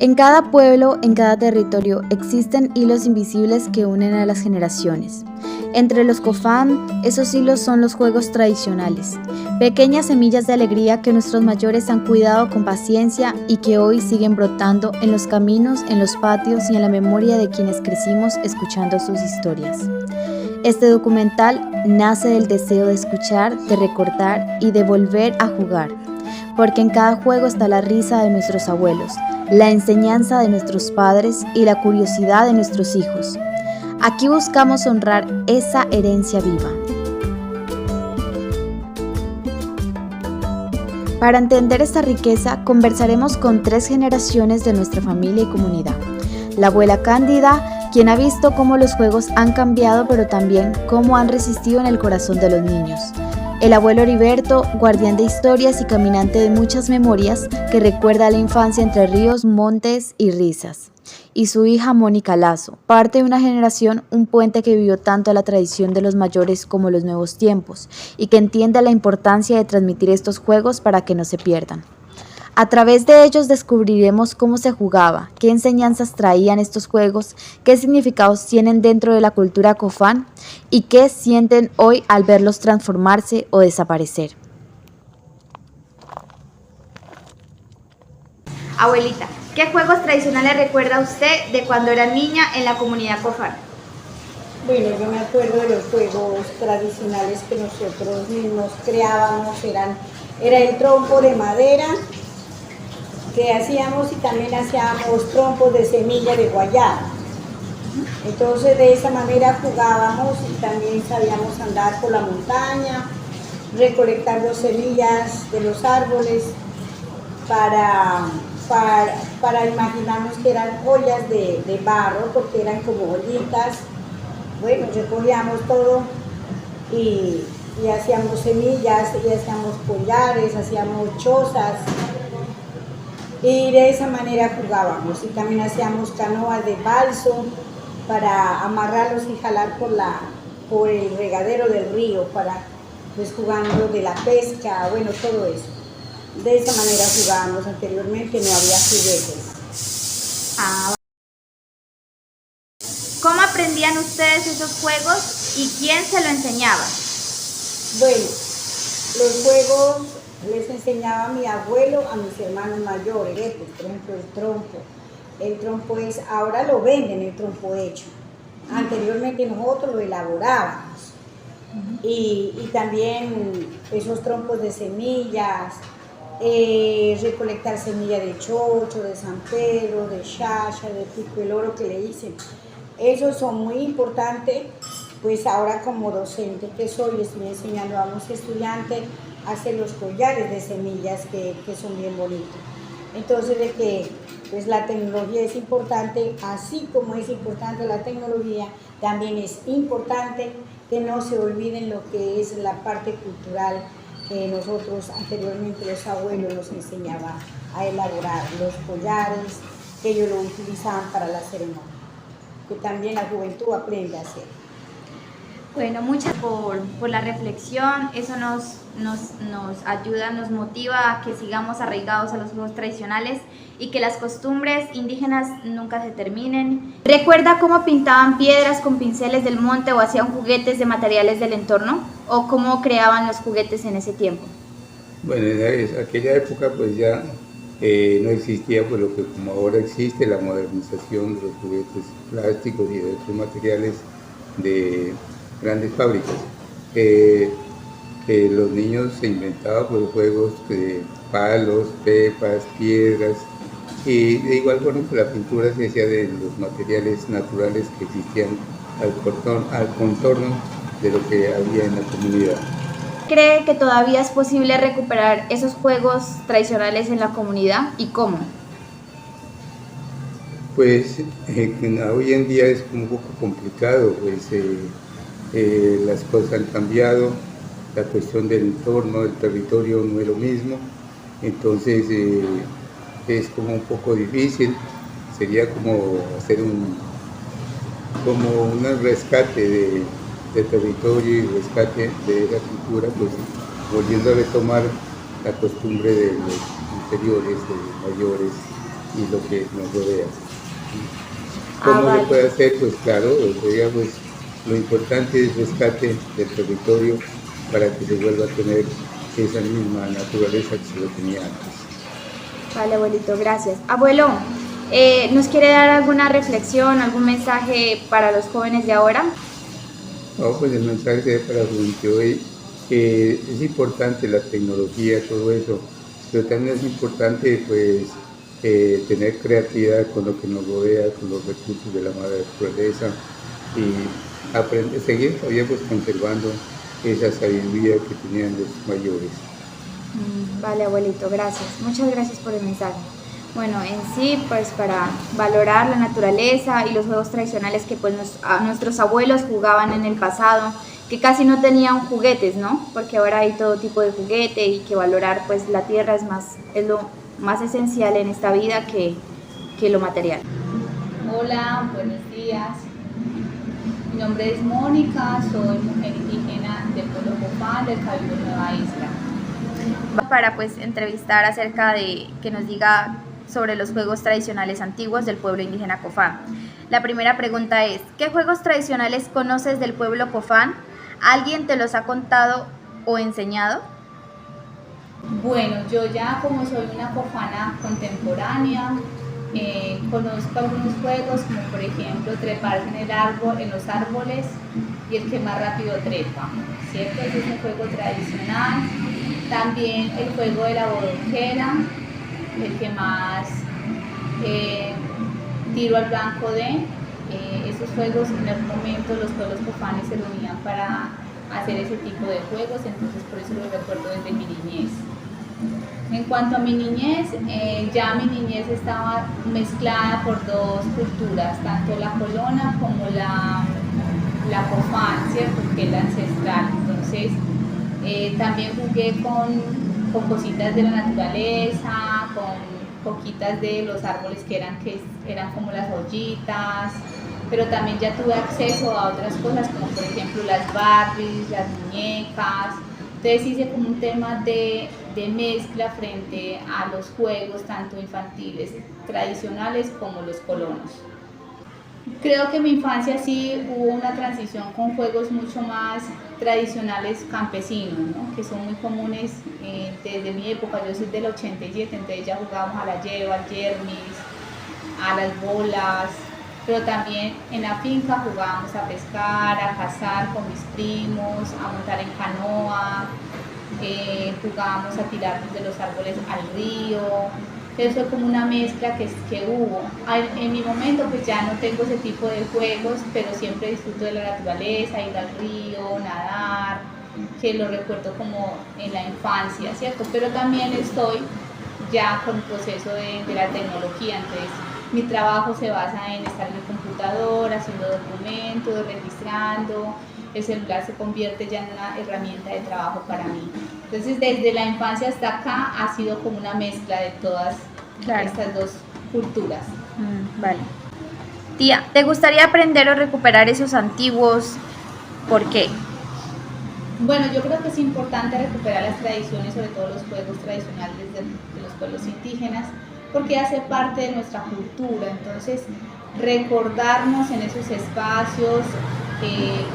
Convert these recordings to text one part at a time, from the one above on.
En cada pueblo, en cada territorio, existen hilos invisibles que unen a las generaciones. Entre los cofán, esos hilos son los juegos tradicionales, pequeñas semillas de alegría que nuestros mayores han cuidado con paciencia y que hoy siguen brotando en los caminos, en los patios y en la memoria de quienes crecimos escuchando sus historias. Este documental nace del deseo de escuchar, de recordar y de volver a jugar, porque en cada juego está la risa de nuestros abuelos, la enseñanza de nuestros padres y la curiosidad de nuestros hijos. Aquí buscamos honrar esa herencia viva. Para entender esta riqueza, conversaremos con 3 generaciones de nuestra familia y comunidad. La abuela Cándida, quien ha visto cómo los juegos han cambiado, pero también cómo han resistido en el corazón de los niños. El abuelo Heriberto, guardián de historias y caminante de muchas memorias, que recuerda la infancia entre ríos, montes y risas. Y su hija Mónica Lazo, parte de una generación, un puente que vivió tanto la tradición de los mayores como los nuevos tiempos, y que entiende la importancia de transmitir estos juegos para que no se pierdan. A través de ellos descubriremos cómo se jugaba, qué enseñanzas traían estos juegos, qué significados tienen dentro de la cultura cofán y qué sienten hoy al verlos transformarse o desaparecer. Abuelita, ¿qué juegos tradicionales recuerda usted de cuando era niña en la comunidad cofán? Bueno, yo me acuerdo de los juegos tradicionales que nosotros mismos creábamos, era el trompo de madera que hacíamos y también hacíamos trompos de semilla de guayaba. Entonces de esa manera jugábamos y también sabíamos andar por la montaña, recolectando semillas de los árboles para imaginarnos que eran ollas de barro, porque eran como ollitas. Bueno, recogíamos todo y hacíamos semillas y hacíamos collares, hacíamos chozas. Y de esa manera jugábamos y también hacíamos canoas de balso para amarrarlos y jalar por el regadero del río, pues jugando de la pesca, bueno, todo eso. De esa manera jugábamos. Anteriormente no había juguetes. ¿Cómo aprendían ustedes esos juegos y quién se lo enseñaba? Bueno, los juegos les enseñaba mi abuelo a mis hermanos mayores, pues, por ejemplo el trompo. El trompo ahora lo venden el trompo hecho. Anteriormente nosotros lo elaborábamos. Y también esos trompos de semillas, recolectar semilla de chocho, de San Pedro, de chacha, de pico el oro que le dicen. Esos son muy importantes, pues ahora como docente que soy, estoy enseñando a unos estudiantes a hacer los collares de semillas que son bien bonitos. Entonces de que pues la tecnología es importante, así como es importante la tecnología, también es importante que no se olviden lo que es la parte cultural que nosotros anteriormente los abuelos nos enseñaban a elaborar, los collares que ellos lo utilizaban para la ceremonia, que también la juventud aprende a hacer. Bueno, muchas por la reflexión, eso nos ayuda, nos motiva a que sigamos arraigados a los juegos tradicionales y que las costumbres indígenas nunca se terminen. ¿Recuerda cómo pintaban piedras con pinceles del monte o hacían juguetes de materiales del entorno? ¿O cómo creaban los juguetes en ese tiempo? Bueno, en aquella época pues ya no existía pues lo que como ahora existe, la modernización de los juguetes plásticos y de otros materiales de grandes fábricas. Los niños se inventaban pues, juegos de palos, pepas, piedras, y de igual forma pues, la pintura se hacía de los materiales naturales que existían al contorno de lo que había en la comunidad. ¿Cree que todavía es posible recuperar esos juegos tradicionales en la comunidad y cómo? Pues hoy en día es un poco complicado, pues las cosas han cambiado, la cuestión del entorno, del territorio no es lo mismo, entonces es como un poco difícil, sería como hacer un rescate de territorio y rescate de esa cultura, pues volviendo a retomar la costumbre de los anteriores, de los mayores, y lo que nos rodea. ¿Cómo vale. lo puede hacer? Pues claro, digamos, lo importante es rescate del territorio para que se vuelva a tener esa misma naturaleza que se lo tenía antes. Vale, abuelito, gracias. Abuelo, ¿nos quiere dar alguna reflexión, algún mensaje para los jóvenes de ahora? No, pues el mensaje para la juventud hoy, es importante la tecnología, todo eso, pero también es importante pues tener creatividad con lo que nos rodea, con los recursos de la madre naturaleza y aprender, seguir todavía pues conservando esa sabiduría que tenían los mayores. Vale, abuelito, gracias. Muchas gracias por el mensaje. Bueno, en sí, pues para valorar la naturaleza y los juegos tradicionales que pues nuestros abuelos jugaban en el pasado, que casi no tenían juguetes, ¿no? Porque ahora hay todo tipo de juguete y que valorar pues la tierra es lo más esencial en esta vida que lo material. Hola, buenos días. Mi nombre es Mónica, soy mujer indígena del pueblo Copán, del Cabildo Nueva Isla. Para pues entrevistar acerca de que nos diga sobre los juegos tradicionales antiguos del pueblo indígena Cofán. La primera pregunta es, ¿qué juegos tradicionales conoces del pueblo Cofán? ¿Alguien te los ha contado o enseñado? Bueno, yo ya como soy una cofana contemporánea, conozco algunos juegos como por ejemplo treparse en los árboles y el que más rápido trepa, ¿cierto? Ese es un juego tradicional. También el juego de la bodoquera, el que más tiro al blanco de. Esos juegos en algún momento los pueblos cofanes se reunían para hacer ese tipo de juegos, entonces por eso los recuerdo desde mi niñez. En cuanto a mi niñez, ya mi niñez estaba mezclada por dos culturas, tanto la colona como la cofán, ¿cierto? Que es la ancestral. Entonces, también jugué con cositas de la naturaleza, con coquitas de los árboles que eran como las ollitas, pero también ya tuve acceso a otras cosas como por ejemplo las Barbies, las muñecas. Entonces hice como un tema de mezcla frente a los juegos tanto infantiles tradicionales como los colonos. Creo que en mi infancia sí hubo una transición con juegos mucho más tradicionales campesinos, ¿no? Que son muy comunes desde mi época. Yo soy del 87, entonces ya jugábamos a la lleva, al yermis, a las bolas, pero también en la finca jugábamos a pescar, a cazar con mis primos, a montar en canoa, jugábamos a tirarnos de los árboles al río. Eso fue como una mezcla que hubo. En mi momento pues ya no tengo ese tipo de juegos, pero siempre disfruto de la naturaleza, ir al río, nadar, que lo recuerdo como en la infancia, ¿cierto? Pero también estoy ya con el proceso de la tecnología, entonces mi trabajo se basa en estar en el computador, haciendo documentos, registrando. El celular se convierte ya en una herramienta de trabajo para mí. Entonces, desde la infancia hasta acá ha sido como una mezcla de todas estas dos culturas. Vale. Tía, ¿te gustaría aprender o recuperar esos antiguos? ¿Por qué? Bueno, yo creo que es importante recuperar las tradiciones, sobre todo los juegos tradicionales de los pueblos indígenas, porque hace parte de nuestra cultura. Entonces, recordarnos en esos espacios,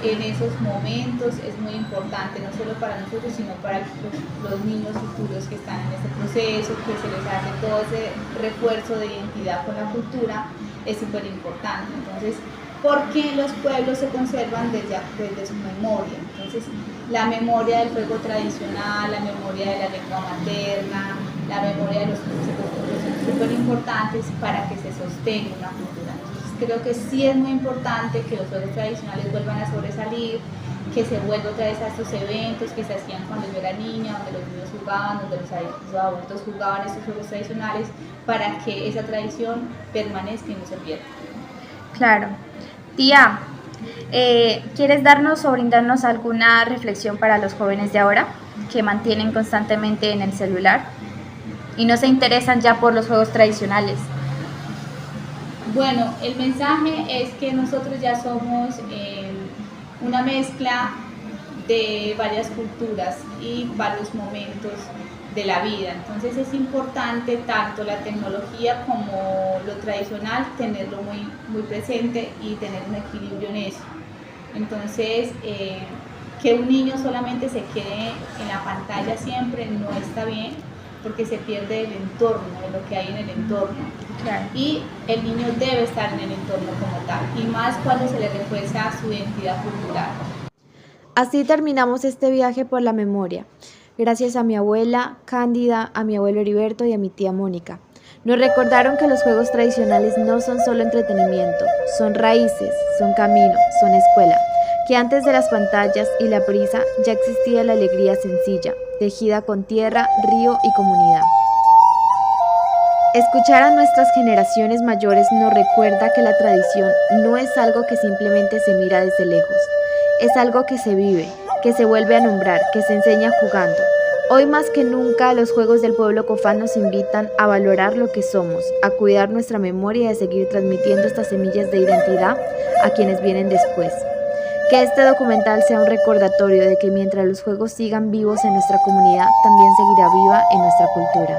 en esos momentos es muy importante, no solo para nosotros, sino para los niños futuros que están en este proceso, que se les hace todo ese refuerzo de identidad con la cultura, es súper importante. Entonces, ¿por qué los pueblos se conservan desde su memoria? Entonces, la memoria del juego tradicional, la memoria de la lengua materna, la memoria de los costumbres son súper importantes para que se sostenga una cultura. Creo que sí es muy importante que los juegos tradicionales vuelvan a sobresalir, que se vuelva otra vez a estos eventos que se hacían cuando yo era niña, donde los niños jugaban, donde los adultos jugaban estos juegos tradicionales, para que esa tradición permanezca y no se pierda. Claro. Tía, ¿quieres darnos o brindarnos alguna reflexión para los jóvenes de ahora que mantienen constantemente en el celular y no se interesan ya por los juegos tradicionales? Bueno, el mensaje es que nosotros ya somos una mezcla de varias culturas y varios momentos de la vida. Entonces es importante tanto la tecnología como lo tradicional tenerlo muy presente y tener un equilibrio en eso. Entonces que un niño solamente se quede en la pantalla siempre no está bien, porque se pierde el entorno, de lo que hay en el entorno. Claro. Y el niño debe estar en el entorno como tal, y más cuando se le refuerza su identidad cultural. Así terminamos este viaje por la memoria. Gracias a mi abuela Cándida, a mi abuelo Heriberto y a mi tía Mónica. Nos recordaron que los juegos tradicionales no son solo entretenimiento, son raíces, son camino, son escuela. Que antes de las pantallas y la prisa ya existía la alegría sencilla, tejida con tierra, río y comunidad. Escuchar a nuestras generaciones mayores nos recuerda que la tradición no es algo que simplemente se mira desde lejos, es algo que se vive, que se vuelve a nombrar, que se enseña jugando. Hoy más que nunca los Juegos del Pueblo Cofán nos invitan a valorar lo que somos, a cuidar nuestra memoria y a seguir transmitiendo estas semillas de identidad a quienes vienen después. Que este documental sea un recordatorio de que mientras los juegos sigan vivos en nuestra comunidad, también seguirá viva en nuestra cultura.